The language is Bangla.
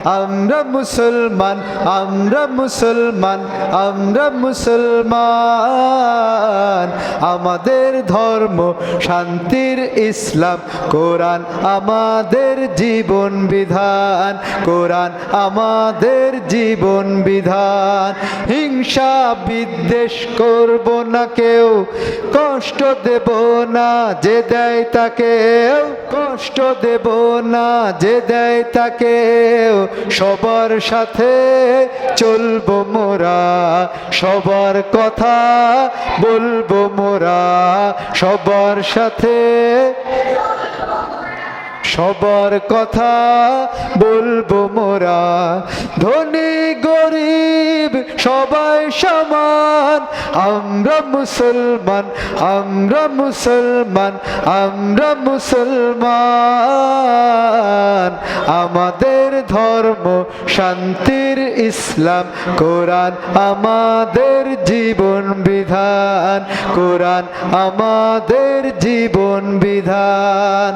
আমরা মুসলমান, আমরা মুসলমান, আমরা মুসলমান। আমাদের ধর্ম শান্তির ইসলাম, কোরআন আমাদের জীবন বিধান, কোরআন আমাদের জীবন বিধান। হিংসা বিদ্বেষ করব না কেউ, কষ্ট দেব না যে দেয় তাকে, কষ্ট দেব না যে দেয় তাকে। সবার সাথে চলবো মোরা, সবার কথা বলবো মোরা, সবার সাথে সবার কথা বলবো মোরা। ধনী গরিব সবাই সমান, আমরা মুসলমান, আমরা মুসলমান, আমরা মুসলমান। আমাদের ধর্ম শান্তির ইসলাম, কোরআন আমাদের জীবন বিধান, কোরআন আমাদের জীবন বিধান।